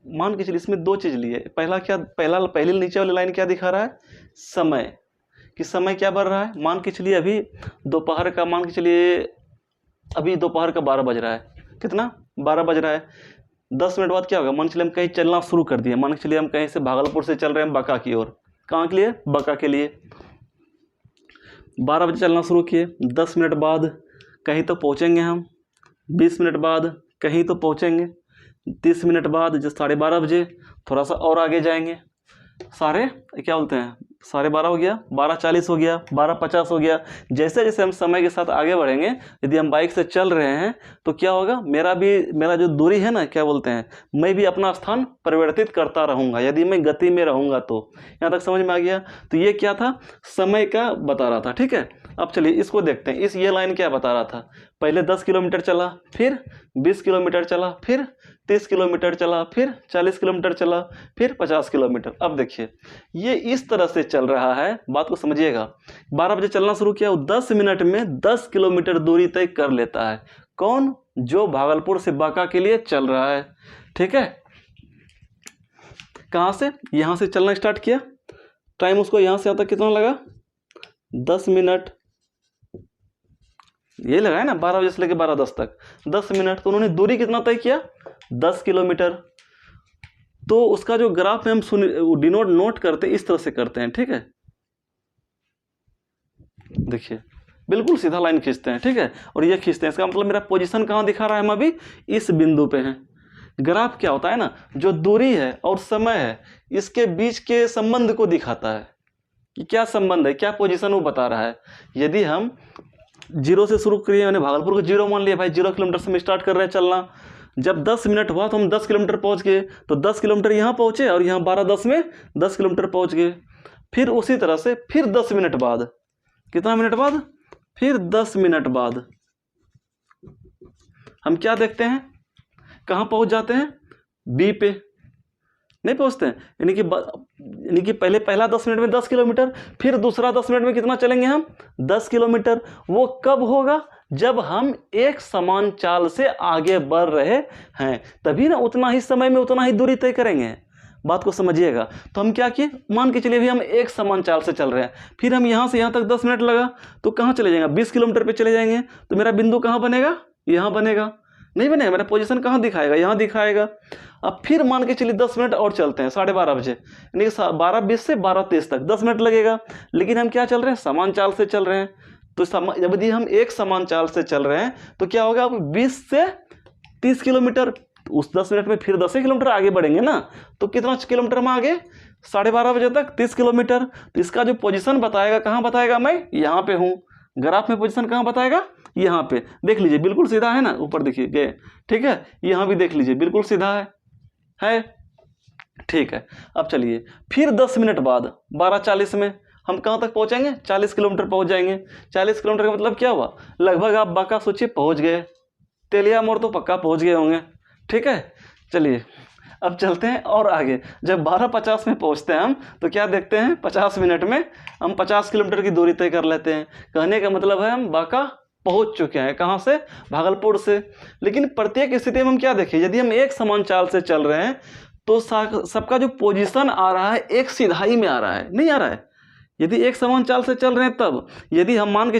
मान के चलिए इसमें 2 चीज़ लिए, पहली नीचे वाली लाइन क्या दिखा रहा है, समय, कि समय क्या बढ़ रहा है। मान के चलिए अभी दोपहर का, मान के चलिए अभी दोपहर का 12 बज रहा है, कितना, 12 बज रहा है। 10 मिनट बाद क्या होगा, मान चलिए हम कहीं चलना शुरू कर दिए, मान के चलिए हम कहीं से भागलपुर से चल रहे हैं बका की ओर, कहाँ के लिए, बका के लिए। 12 बजे चलना शुरू किए, 10 मिनट बाद कहीं तो पहुँचेंगे हम, 20 मिनट बाद कहीं तो पहुँचेंगे, 30 मिनट बाद जो 12:30 बजे थोड़ा सा और आगे जाएंगे, साढ़े क्या बोलते हैं 12:30 हो गया, 12:40 हो गया, 12:50 हो गया। जैसे जैसे हम समय के साथ आगे बढ़ेंगे, यदि हम बाइक से चल रहे हैं तो क्या होगा, मेरा जो दूरी है ना, क्या बोलते हैं, मैं भी अपना स्थान परिवर्तित करता रहूँगा यदि मैं गति में रहूँगा तो। यहाँ तक समझ में आ गया। तो ये क्या था, समय का बता रहा था। ठीक है, अब चलिए इसको देखते हैं। ये लाइन क्या बता रहा था, पहले 10 किलोमीटर चला, फिर 20 किलोमीटर चला, फिर 30 किलोमीटर चला, फिर 40 किलोमीटर चला, फिर 50 किलोमीटर। अब देखिए ये इस तरह से चल रहा है, बात को समझिएगा। 12 बजे चलना शुरू किया, 10 मिनट में 10 किलोमीटर दूरी तय कर लेता है। कौन, जो भागलपुर से बांका के लिए चल रहा है। ठीक है, कहाँ से, यहाँ से चलना स्टार्ट किया, टाइम उसको यहाँ से यहाँ तक कितना लगा, 10 मिनट। ये लगा है ना, 12 बजे से लेकर 12:10 तक 10 मिनट। तो उन्होंने दूरी कितना तय किया, 10 किलोमीटर। तो उसका जो ग्राफ में हम डिनोट नोट करते हैं, इस तरह से करते हैं। ठीक है, देखिए बिल्कुल सीधा लाइन खींचते हैं। ठीक है, और ये खींचते हैं, इसका मतलब मेरा पोजीशन कहाँ दिखा रहा है, हम अभी इस बिंदु पे हैं। ग्राफ क्या होता है ना, जो दूरी है और समय है, इसके बीच के संबंध को दिखाता है कि क्या संबंध है, क्या पोजीशन वो बता रहा है। यदि हम 0 से शुरू करिए, मैंने भागलपुर को 0 मान लिया, भाई 0 किलोमीटर से हम स्टार्ट कर रहे हैं चलना। जब 10 मिनट हुआ तो हम 10 किलोमीटर पहुंच गए, तो 10 किलोमीटर यहाँ पहुँचे और यहाँ 12:10 में 10 किलोमीटर पहुँच गए। फिर उसी तरह से फिर 10 मिनट बाद, कितना मिनट बाद, फिर 10 मिनट बाद हम क्या देखते हैं, कहाँ पहुँच जाते हैं, बी पे नहीं पहुँचते हैं। यानी कि पहला 10 मिनट में 10 किलोमीटर, फिर दूसरा 10 मिनट में कितना चलेंगे हम, 10 किलोमीटर। वो कब होगा, जब हम एक समान चाल से आगे बढ़ रहे हैं, तभी ना उतना ही समय में उतना ही दूरी तय करेंगे। बात को समझिएगा। तो हम क्या किए, मान के चलिए भी हम एक समान चाल से चल रहे हैं, फिर हम यहाँ से यहाँ तक 10 मिनट लगा, तो कहाँ चले जाएंगे, 20 किलोमीटर पे चले जाएंगे। तो मेरा बिंदु कहाँ बनेगा, यहाँ बनेगा, नहीं बनेगा, मेरा पोजीशन कहाँ दिखाएगा, यहाँ दिखाएगा। अब फिर मान के चलिए 10 मिनट और चलते हैं, 12:30 बजे, यानी 12:20 से 12:30 तक 10 मिनट लगेगा। लेकिन हम क्या चल रहे हैं, समान चाल से चल रहे हैं। तो यदि हम एक समान चाल से चल रहे हैं तो क्या होगा, अब 20 से 30 किलोमीटर, तो उस 10 मिनट में फिर 10 किलोमीटर आगे बढ़ेंगे ना। तो कितना किलोमीटर हम आगे, 12:30 बजे तक 30 किलोमीटर। तो इसका जो पोजीशन बताएगा, कहाँ बताएगा, मैं यहाँ पे हूँ। ग्राफ में पोजीशन कहाँ बताएगा, यहाँ पे। देख लीजिए बिल्कुल सीधा है ना, ऊपर देखिए गए। ठीक है, यहाँ भी देख लीजिए बिल्कुल सीधा है। ठीक है, अब चलिए फिर 10 मिनट बाद 12:40 में हम कहाँ तक पहुँचेंगे, 40 किलोमीटर पहुँच जाएंगे। 40 किलोमीटर का मतलब क्या हुआ, लगभग आप बांका सोचिए पहुँच गए, तेलिया मोड़ तो पक्का पहुँच गए होंगे। ठीक है, चलिए अब चलते हैं और आगे। जब 12:50 में पहुंचते हैं हम, तो क्या देखते हैं, 50 मिनट में हम 50 किलोमीटर की दूरी तय कर लेते हैं। कहने का मतलब है हम बांका पहुंच चुके हैं। कहाँ से, भागलपुर से। लेकिन प्रत्येक स्थिति में हम क्या देखें, यदि हम एक समान चाल से चल रहे हैं तो सबका जो पोजीशन आ रहा है एक सीधाई में आ रहा है, नहीं आ रहा है। यदि एक समान चाल से चल रहे हैं तब, यदि हम मान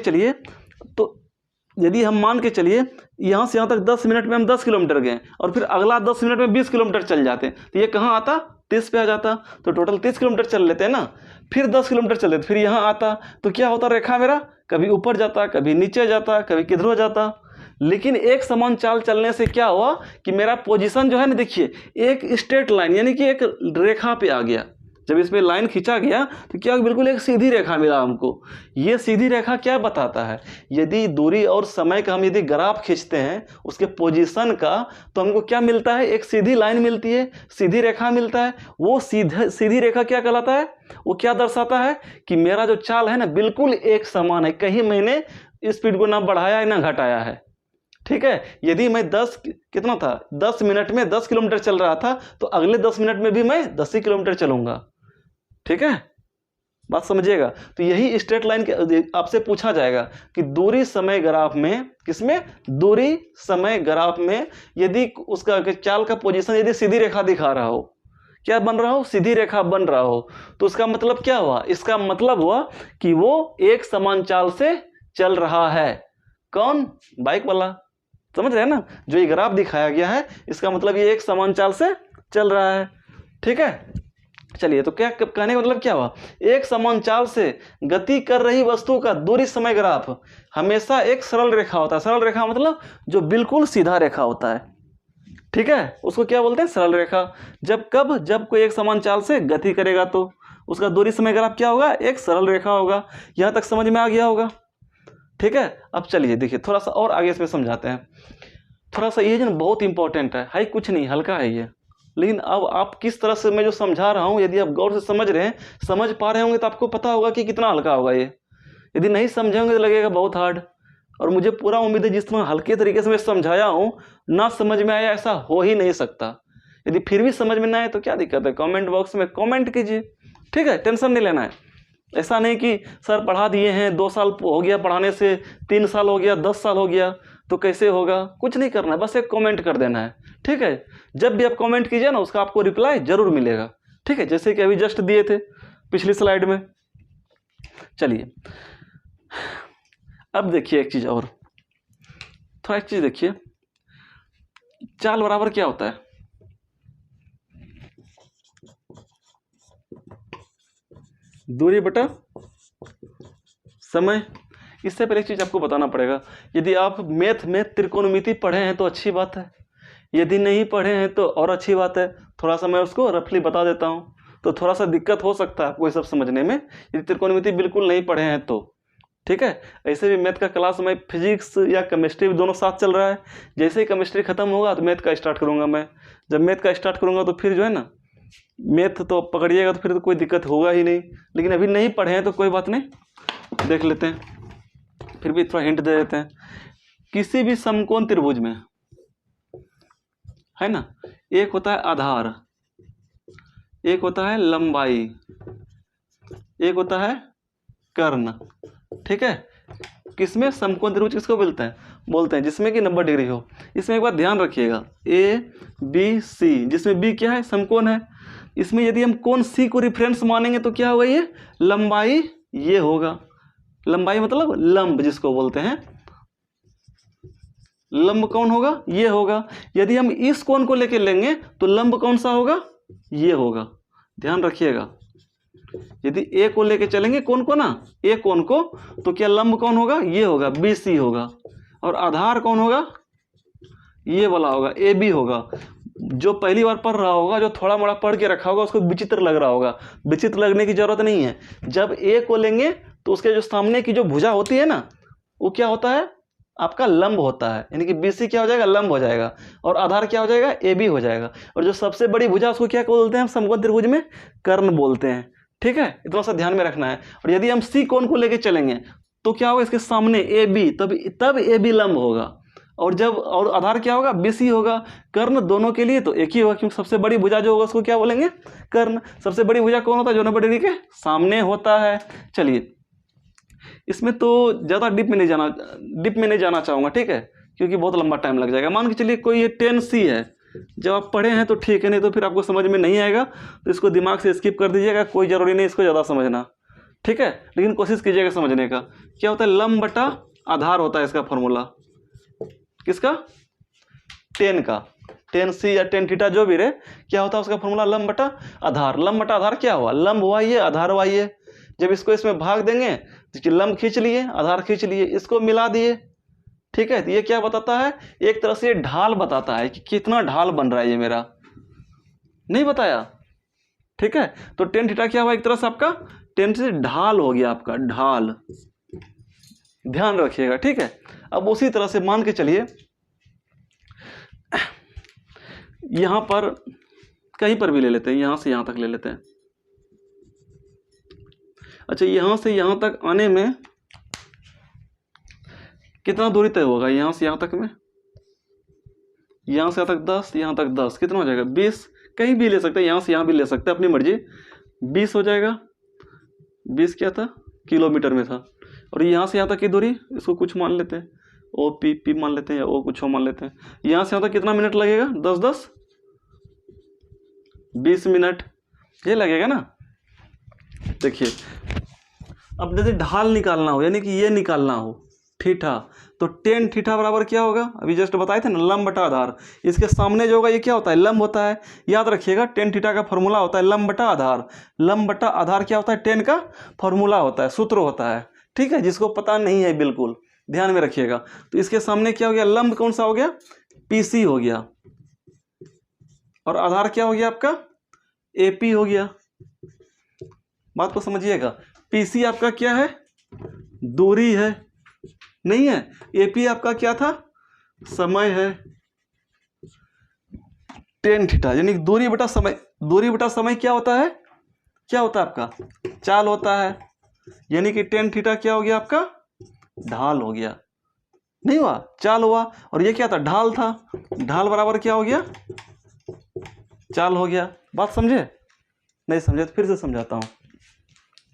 के चलिए यहाँ से यहाँ तक 10 मिनट में हम 10 किलोमीटर गए और फिर अगला 10 मिनट में 20 किलोमीटर चल जाते, तो ये कहाँ आता, 30 पे आ जाता। तो टोटल 30 किलोमीटर चल लेते हैं ना। फिर 10 किलोमीटर चल लेते, फिर यहाँ आता, तो क्या होता, रेखा मेरा कभी ऊपर जाता, कभी नीचे जाता, कभी किधर हो जाता। लेकिन एक समान चाल चलने से क्या हुआ कि मेरा पोजीशन जो है ना, देखिए एक स्ट्रेट लाइन, यानी कि एक रेखा पे आ गया। जब इसमें लाइन खींचा गया तो क्या बिल्कुल एक सीधी रेखा मिला हमको। ये सीधी रेखा क्या बताता है, यदि दूरी और समय का हम यदि ग्राफ खींचते हैं उसके पोजीशन का, तो हमको क्या मिलता है, एक सीधी लाइन मिलती है, सीधी रेखा मिलता है। वो सीधी रेखा क्या कहलाता है, वो क्या दर्शाता है कि मेरा जो चाल है ना बिल्कुल एक समान है, कहीं मैंने स्पीड को ना बढ़ाया ना घटाया है। ठीक है, यदि मैं 10 मिनट में 10 किलोमीटर चल रहा था, तो अगले 10 मिनट में भी मैं 10 ही किलोमीटर चलूंगा। ठीक है, बात समझिएगा। तो यही स्ट्रेट लाइन के आपसे पूछा जाएगा कि दूरी समय ग्राफ में, किसमें, दूरी समय ग्राफ में, यदि उसका चाल का पोजीशन यदि सीधी रेखा दिखा रहा हो, क्या बन रहा हो, सीधी रेखा बन रहा हो, तो उसका मतलब क्या हुआ, इसका मतलब हुआ कि वो एक समान चाल से चल रहा है। कौन, बाइक वाला। समझ रहे हैं ना, जो ये ग्राफ दिखाया गया है इसका मतलब ये एक समान चाल से चल रहा है। ठीक है, चलिए तो क्या कहने का मतलब क्या हुआ, एक समान चाल से गति कर रही वस्तु का दूरी समय ग्राफ हमेशा एक सरल रेखा होता है। सरल रेखा मतलब जो बिल्कुल सीधा रेखा होता है। ठीक है, उसको क्या बोलते हैं, सरल रेखा। जब कोई एक समान चाल से गति करेगा तो उसका दूरी समय ग्राफ क्या होगा, एक सरल रेखा होगा। यहाँ तक समझ में आ गया होगा। ठीक है, अब चलिए देखिए थोड़ा सा और आगे इसमें समझाते हैं। थोड़ा सा ये जो बहुत इंपॉर्टेंट है कुछ नहीं, हल्का है ये, लेकिन अब आप किस तरह से मैं जो समझा रहा हूँ, यदि आप गौर से समझ रहे हैं, समझ पा रहे होंगे तो आपको पता होगा कि कितना हल्का होगा ये। यदि नहीं समझेंगे तो लगेगा बहुत हार्ड। और मुझे पूरा उम्मीद है जिस तरह हल्के तरीके से मैं समझाया हूँ, ना समझ में आया ऐसा हो ही नहीं सकता। यदि फिर भी समझ में ना आए तो क्या दिक्कत है, कमेंट बॉक्स में कमेंट कीजिए। ठीक है, टेंशन नहीं लेना है। ऐसा नहीं कि सर पढ़ा दिए हैं, 2 साल हो गया पढ़ाने से, 3 साल हो गया, 10 साल हो गया तो कैसे होगा, कुछ नहीं करना है, बस एक कमेंट कर देना है। ठीक है, जब भी आप कमेंट कीजिए ना, उसका आपको रिप्लाई जरूर मिलेगा। ठीक है, जैसे कि अभी जस्ट दिए थे पिछली स्लाइड में। चलिए अब देखिए एक चीज़ और, थोड़ा एक चीज़ देखिए, चाल बराबर क्या होता है, दूरी बटा समय। इससे पहले एक चीज़ आपको बताना पड़ेगा, यदि आप मैथ में त्रिकोणमिति पढ़े हैं तो अच्छी बात है, यदि नहीं पढ़े हैं तो और अच्छी बात है। थोड़ा सा मैं उसको रफली बता देता हूँ, तो थोड़ा सा दिक्कत हो सकता है आपको ये सब समझने में, यदि त्रिकोणमिति बिल्कुल नहीं पढ़े हैं तो। ठीक है, ऐसे भी मैथ का क्लास में फिजिक्स या केमिस्ट्री दोनों साथ चल रहा है। जैसे ही केमिस्ट्री खत्म होगा तो मैथ का स्टार्ट करूँगा मैं। जब मैथ का स्टार्ट करूँगा तो फिर जो है ना, मैथ तो पकड़िएगा तो फिर तो कोई दिक्कत होगा ही नहीं। लेकिन अभी नहीं पढ़े हैं तो कोई बात नहीं, देख लेते हैं, फिर भी थोड़ा हिंट दे देते हैं। किसी भी समकोण त्रिभुज में है ना, एक होता है आधार, एक होता है लंबाई, एक होता है कर्ण। ठीक है, किसमें समकोण त्रिभुज किसको बोलते हैं जिसमें कि 90 डिग्री हो। इसमें एक बात ध्यान रखिएगा, ABC, जिसमें B क्या है, समकोण है। इसमें यदि हम कोण C को रिफरेंस मानेंगे तो क्या होगा, ये लंबाई ये होगा। लंबाई मतलब लंब जिसको बोलते हैं, लंब कौन होगा, ये होगा। यदि हम इस कोण को लेके लेंगे तो लंब कौन सा होगा, ये होगा। ध्यान रखिएगा, यदि ए को लेके चलेंगे कोण को ना, ए कोण को, तो क्या लंब कौन होगा, ये होगा, BC होगा। और आधार कौन होगा, ये वाला होगा, AB होगा। जो पहली बार पढ़ रहा होगा, जो थोड़ा मोड़ा पढ़ के रखा होगा, उसको विचित्र लग रहा होगा। विचित्र लगने की जरूरत नहीं है। जब ए को लेंगे तो उसके जो सामने की जो भुजा होती है ना, वो क्या होता है, आपका लंब होता है। यानी कि BC क्या हो जाएगा, लंब हो जाएगा। और आधार क्या हो जाएगा, AB हो जाएगा। और जो सबसे बड़ी भुजा उसको क्या बोलते हैं समकोण त्रिभुज में, कर्ण बोलते हैं। ठीक है, इतना सा ध्यान में रखना है। और यदि हम C कोण को लेके चलेंगे तो क्या होगा, इसके सामने AB, तब AB लंब होगा। और आधार क्या होगा, BC होगा। कर्ण दोनों के लिए तो एक ही होगा, क्योंकि सबसे बड़ी भुजा जो होगा उसको क्या बोलेंगे, कर्ण। सबसे बड़ी भुजा कौन होता है, जो 90 डिग्री के सामने होता है। चलिए, इसमें तो ज़्यादा डिप में नहीं जाना चाहूँगा। ठीक है, क्योंकि बहुत लंबा टाइम लग जाएगा। मान के चलिए कोई ये 10C है, जब आप पढ़े हैं तो ठीक है, नहीं तो फिर आपको समझ में नहीं आएगा, तो इसको दिमाग से स्किप कर दीजिएगा, कोई ज़रूरी नहीं इसको ज़्यादा समझना। ठीक है, लेकिन कोशिश कीजिएगा समझने का। क्या होता है, लंब बटा आधार होता है इसका फॉर्मूला, किसका, 10 का, 10C या 10θ जो भी रहे, क्या होता है उसका फॉर्मूला, लंब बटा आधार। लंब बटा आधार क्या हुआ, लंब हुआ ये, आधार हुआ ये। जब इसको इसमें भाग देंगे तो लंब खींच लिए, आधार खींच लिए, इसको मिला दिए। ठीक है, तो ये क्या बताता है, एक तरह से ढाल बताता है कि कितना ढाल बन रहा है ये मेरा, नहीं बताया। ठीक है, तो 10θ क्या हुआ, एक तरह से आपका 10 से ढाल हो गया, आपका ढाल, ध्यान रखिएगा। ठीक है, अब उसी तरह से मान के चलिए, यहां पर कहीं पर भी ले लेते हैं, यहां से यहां तक ले लेते हैं। अच्छा, यहां से यहां तक आने में कितना दूरी तय होगा, यहां से यहां तक में, यहां से यहां तक 10, यहां तक 10, कितना हो जाएगा, 20। कहीं भी ले सकते हैं, यहां से यहां भी ले सकते हैं, अपनी मर्जी। 20 हो जाएगा। 20 क्या था, किलोमीटर में था। और यहाँ से यहाँ तक की दूरी, इसको कुछ मान लेते हैं, OP मान लेते हैं, या O कुछ मान लेते हैं। यहाँ से यहाँ तक कितना मिनट लगेगा, 10 20 मिनट ये लगेगा ना। देखिए, अब जैसे ढाल निकालना हो, यानी कि ये निकालना हो थीटा, तो 10θ बराबर क्या होगा, अभी जस्ट बताए थे ना, लंब बटा आधार। इसके सामने जो होगा ये क्या होता है, लंब होता है। याद रखिएगा, 10θ का फॉर्मूला होता है लंब बटा आधार। लंब बटा आधार क्या होता है, 10 का फॉर्मूला होता है, सूत्र होता है। ठीक है, जिसको पता नहीं है बिल्कुल ध्यान में रखिएगा। तो इसके सामने क्या हो गया, लंब कौन सा हो गया, PC हो गया। और आधार क्या हो गया आपका, एपी हो गया। बात को समझिएगा, पीसी आपका क्या है, दूरी है, नहीं है। एपी आपका क्या था, समय है, टेन थीटा यानी दूरी बटा समय। दूरी बटा समय क्या होता है, क्या होता है आपका, चाल होता है। यानी कि टेन थीटा क्या हो गया आपका, ढाल हो गया, नहीं हुआ, चाल हुआ। और ये क्या था, ढाल था। ढाल बराबर क्या हो गया, चाल हो गया। बात समझे, नहीं समझे तो फिर से समझाता हूँ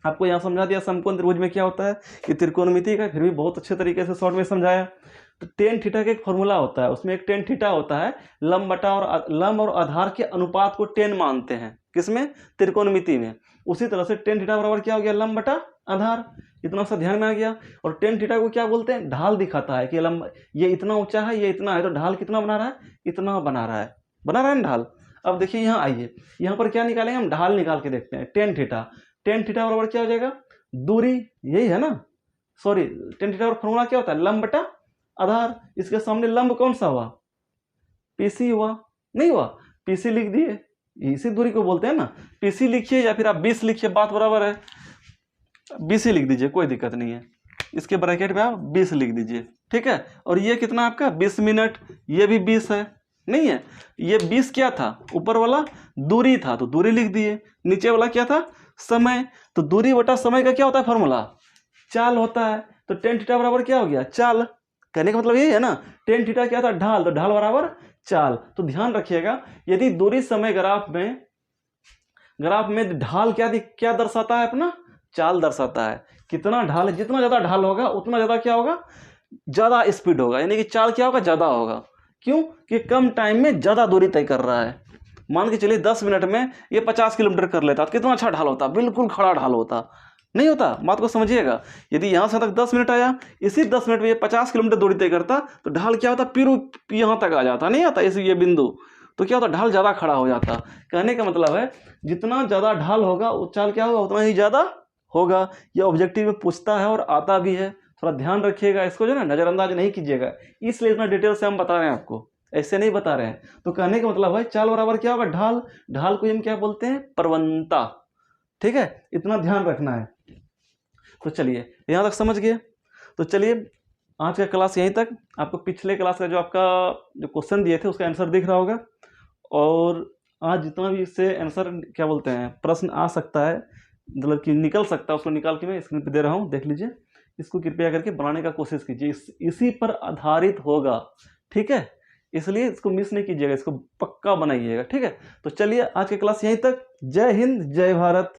आपको। यहाँ समझा दिया समकोण त्रिभुज में क्या होता है कि त्रिकोणमिति का, फिर भी बहुत अच्छे तरीके से शॉर्ट में समझाया। तो टेन थीटा का एक फॉर्मूला होता है, उसमें एक टेन थीटा होता है, लंब बटा और लंब और आधार के अनुपात को टेन मानते हैं, किसमें, त्रिकोणमिति में। उसी तरह से टेन थीटा बराबर क्या हो गया, लंब बटा आधार। इतना सा ध्यान में आ गया। और टेन थीटा को क्या बोलते हैं, ढाल दिखाता है कि लंब ये इतना ऊंचा है, ये इतना है, तो ढाल कितना बना रहा है, इतना बना रहा है, बना रहा है ना ढाल। अब देखिए यहाँ आइए, यहाँ पर क्या निकालेंगे हम, ढाल निकाल के देखते हैं। टेन थीटा, टेन थीटा बराबर क्या हो जाएगा, दूरी, यही है ना, सॉरी, टेन थीटा का फॉर्मूला क्या होता है, लंब बटा आधार। इसके सामने लंब कौन सा हुआ, पीसी हुआ, नहीं हुआ, पीसी लिख दिए, इसी दूरी को बोलते हैं ना। पीसी लिखिए या फिर आप 20 लिखिए, बात बराबर है। 20 ही लिख दीजिए, कोई दिक्कत नहीं है। इसके ब्रैकेट में आप 20 लिख दीजिए, ठीक है। और ये कितना आपका 20 मिनट, ये भी 20 है, नहीं है। ये 20 क्या था, ऊपर वाला दूरी था तो दूरी लिख दिए, नीचे वाला क्या था, समय। तो दूरी बटा समय का क्या होता है फॉर्मूला, चाल होता है। तो टेन थीटा बराबर क्या हो गया, चाल। कहने का मतलब यही है ना, टेन थीटा क्या था, ढाल, तो ढाल बराबर चाल। तो ध्यान रखिएगा, यदि दूरी समय ग्राफ में ढाल क्या दर्शाता है, अपना चाल दर्शाता है। कितना ढाल, जितना ज्यादा ढाल होगा उतना ज्यादा क्या होगा, ज्यादा स्पीड होगा, यानी कि चाल क्या होगा, ज्यादा होगा। क्यों, कि कम टाइम में ज्यादा दूरी तय कर रहा है। मान के चलिए 10 मिनट में ये 50 किलोमीटर कर लेता तो कितना अच्छा ढाल होता, बिल्कुल खड़ा ढाल होता, नहीं होता। बात को समझिएगा, यदि यहाँ से तक 10 मिनट आया, इसी 10 मिनट में ये 50 किलोमीटर दूरी तय करता तो ढाल क्या होता, फिर यहाँ तक आ जाता, नहीं आता इस ये बिंदु, तो क्या होता, ढाल ज़्यादा खड़ा हो जाता। कहने का मतलब है, जितना ज़्यादा ढाल होगा वो चाल क्या होगा, उतना ही ज़्यादा होगा। ये ऑब्जेक्टिव में पूछता है और आता भी है, थोड़ा ध्यान रखिएगा, इसको जो है ना नज़रअंदाज नहीं कीजिएगा। इसलिए इतना डिटेल से हम बता रहे हैं आपको, ऐसे नहीं बता रहे हैं। तो कहने का मतलब है, चाल बराबर क्या होगा, ढाल। ढाल को हम क्या बोलते हैं, प्रवणता, ठीक है, इतना ध्यान रखना है। तो चलिए यहाँ तक समझ गए। तो चलिए आज का क्लास यहीं तक। आपको पिछले क्लास का जो आपका जो क्वेश्चन दिए थे उसका आंसर दिख रहा होगा, और आज जितना भी इससे आंसर क्या बोलते हैं प्रश्न आ सकता है, मतलब कि निकल सकता है, उसको निकाल के मैं स्क्रीन पे दे रहा हूँ, देख लीजिए। इसको कृपया करके बनाने का कोशिश कीजिए, इसी पर आधारित होगा, ठीक है। इसलिए इसको मिस नहीं कीजिएगा, इसको पक्का बनाइएगा, ठीक है। तो चलिए आज की क्लास यहीं तक। जय हिंद, जय भारत।